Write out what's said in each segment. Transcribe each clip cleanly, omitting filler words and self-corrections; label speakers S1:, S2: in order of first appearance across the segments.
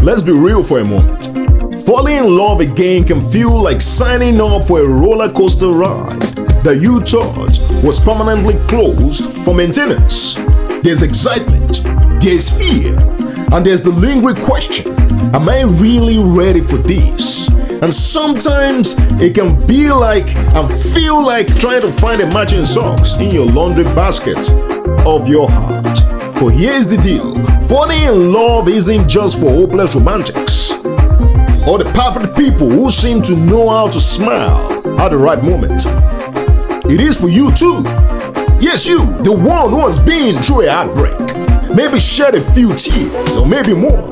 S1: Let's be real for a moment. Falling in love again can feel like signing up for a roller coaster ride that you thought was permanently closed for maintenance. There's excitement, there's fear, and there's the lingering question, am I really ready for this? And sometimes it can be like and feel like trying to find a matching socks in your laundry basket of your heart. But here's the deal, falling in love isn't just for hopeless romantics or the perfect people who seem to know how to smile at the right moment. It is for you too. Yes, you, the one who has been through a heartbreak, maybe shed a few tears or maybe more.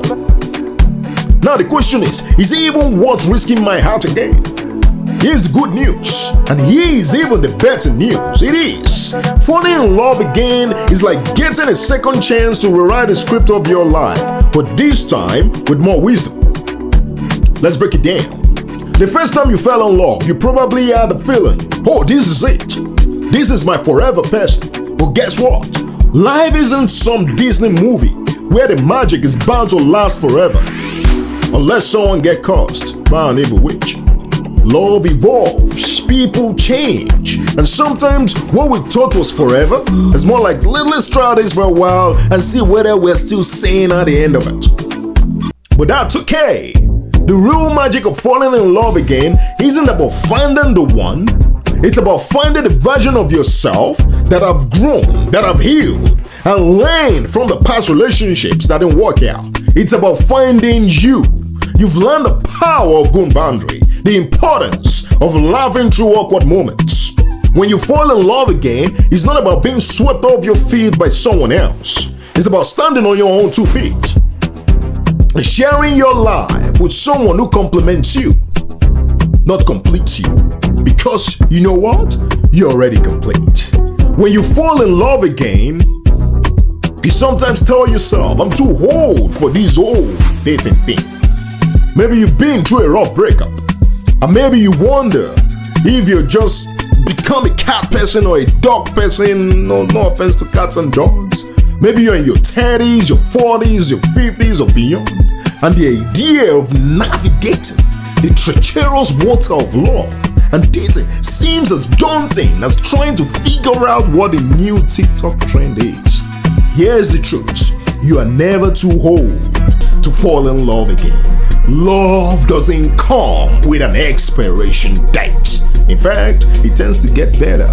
S1: Now the question is it even worth risking my heart again? Here's the good news, and here is even the better news. It is. Falling in love again is like getting a second chance to rewrite the script of your life, but this time with more wisdom. Let's break it down. The first time you fell in love, you probably had the feeling, oh, this is it. This is my forever person. But guess what? Life isn't some Disney movie where the magic is bound to last forever. Unless someone gets cursed by an evil witch. Love evolves, people change, and sometimes what we thought was forever is more like let's try this for a while and see whether we're still sane at the end of it. But that's okay. The real magic of falling in love again isn't about finding the one. It's about finding the version of yourself that have grown, that have healed, and learned from the past relationships that didn't work out. It's about finding you. You've learned the power of going boundary, the importance of laughing through awkward moments. When you fall in love again, it's not about being swept off your feet by someone else. It's about standing on your own 2 feet and sharing your life with someone who complements you, not completes you. Because you know what? You're already complete. When you fall in love again, you sometimes tell yourself, I'm too old for this old dating thing. Maybe you've been through a rough breakup, and maybe you wonder if you're just become a cat person or a dog person. No offense to cats and dogs. Maybe you're in your 30s, your 40s, your 50s or beyond, and the idea of navigating the treacherous water of love and dating seems as daunting as trying to figure out what the new TikTok trend is. Here's the truth, you are never too old to fall in love again. Love doesn't come with an expiration date. In fact, it tends to get better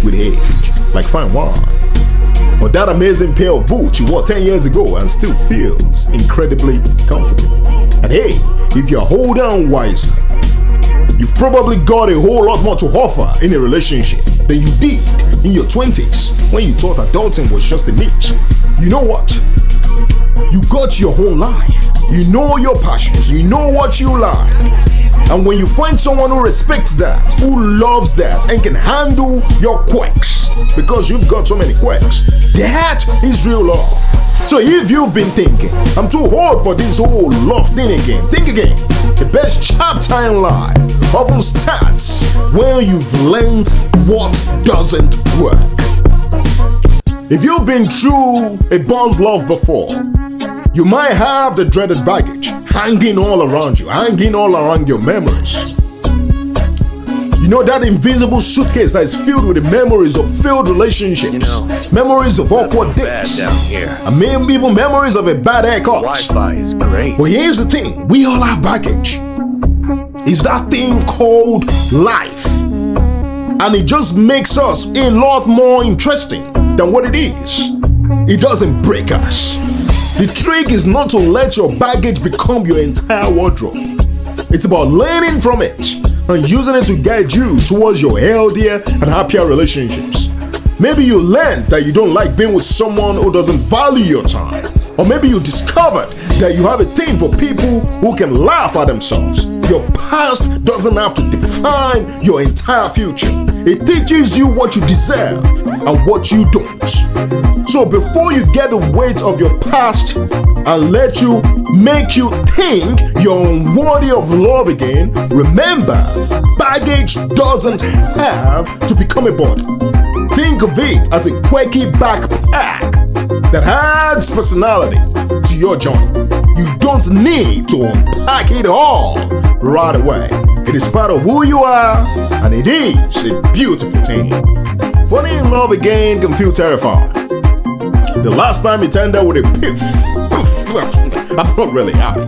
S1: with age, like fine wine. Or that amazing pair of boots you wore 10 years ago and still feels incredibly comfortable. And hey, if you're older and wiser, you've probably got a whole lot more to offer in a relationship than you did in your 20s when you thought adulting was just a niche. You know what? You got your own life. You know your passions. You know what you like. And when you find someone who respects that, who loves that, and can handle your quirks, because you've got so many quirks, that is real love. So if you've been thinking, I'm too old for this whole love thing again, think again. The best chapter in life often starts when you've learned what doesn't work. If you've been through a bond love before, you might have the dreaded baggage hanging all around you, hanging all around your memories. You know that invisible suitcase that is filled with the memories of failed relationships, memories of awkward dates, and maybe even memories of a bad haircut.
S2: Wi-Fi is great.
S1: But here's the thing, we all have baggage. It's that thing called life. And it just makes us a lot more interesting than what it is. It doesn't break us. The trick is not to let your baggage become your entire wardrobe. It's about learning from it and using it to guide you towards your healthier and happier relationships. Maybe you learned that you don't like being with someone who doesn't value your time. Or maybe you discovered that you have a thing for people who can laugh at themselves. Your past doesn't have to define your entire future. It teaches you what you deserve and what you don't. So before you get the weight of your past and let you make you think you're unworthy of love again, remember, baggage doesn't have to become a burden. Think of it as a quirky backpack that adds personality to your journey. You don't need to unpack it all right away. It is part of who you are, and it is a beautiful thing. Falling in love again can feel terrifying. The last time it ended with a piff, I'm not really happy.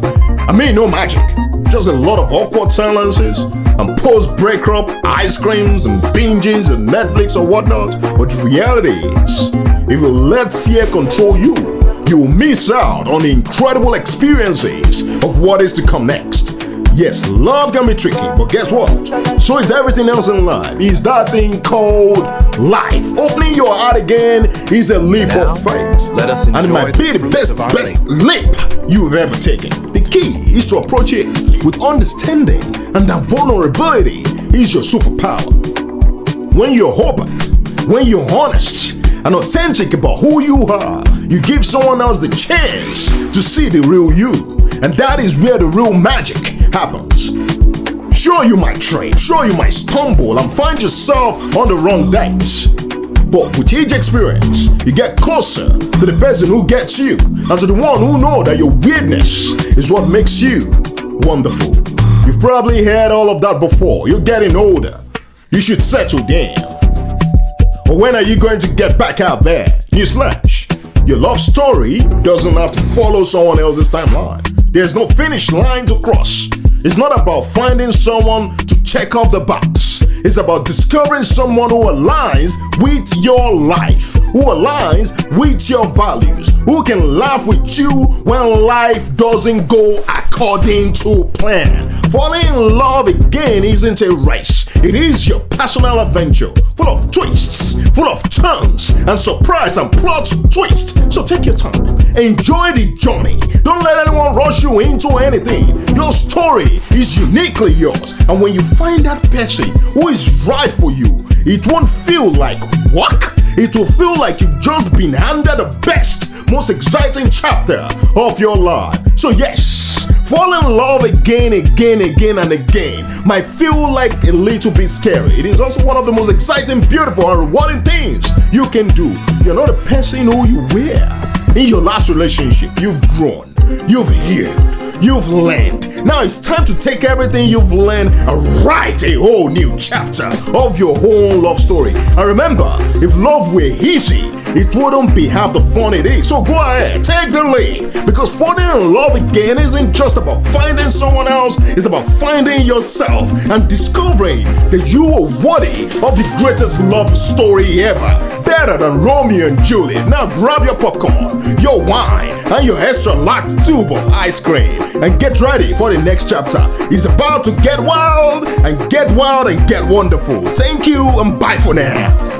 S1: I mean, no magic, just a lot of awkward silences and post-breakup ice creams and binges and Netflix or whatnot. But the reality is, if you let fear control you, you'll miss out on the incredible experiences of what is to come next. Yes, love can be tricky, but guess what? So is everything else in life. Is that thing called life. Opening your heart again is a leap
S2: Now,
S1: of faith.
S2: let us
S1: And it
S2: enjoy
S1: might be
S2: the
S1: the
S2: fruits of our
S1: best leap you've ever taken. The key is to approach it with understanding, and that vulnerability is your superpower. When you're open, when you're honest and authentic about who you are, you give someone else the chance to see the real you. And that is where the real magic happens. Sure, you might trip, sure, you might stumble and find yourself on the wrong dates. But with each experience, you get closer to the person who gets you and to the one who knows that your weirdness is what makes you wonderful. You've probably heard all of that before. You're getting older. You should settle down. But when are you going to get back out there? Newsflash. Your love story doesn't have to follow someone else's timeline. There's no finish line to cross. It's not about finding someone to check off the box. It's about discovering someone who aligns with your life, who aligns with your values, who can laugh with you when life doesn't go according to plan. Falling in love again isn't a race. It is your personal adventure, full of twists, full of turns, and surprise and plot twist. So take your time, enjoy the journey. Don't let anyone rush you into anything. Your story is uniquely yours, and when you find that person who is right for you, it won't feel like work. It will feel like you've just been handed the best, most exciting chapter of your life. So yes, fall in love again and again might feel like a little bit scary. It is also one of the most exciting, beautiful, and rewarding things you can do. You're not the person who you were in your last relationship. You've grown, you've healed, you've learned. Now it's time to take everything you've learned and write a whole new chapter of your whole love story. And remember, if love were easy, it wouldn't be half the fun it is. So go ahead, take the lead, because falling in love again isn't just about finding someone else. It's about finding yourself and discovering that you are worthy of the greatest love story ever. Better than Romeo and Juliet. Now grab your popcorn, your wine, and your extra large tube of ice cream and get ready for the next chapter. It's about to get wild and get wonderful. Thank you and bye for now.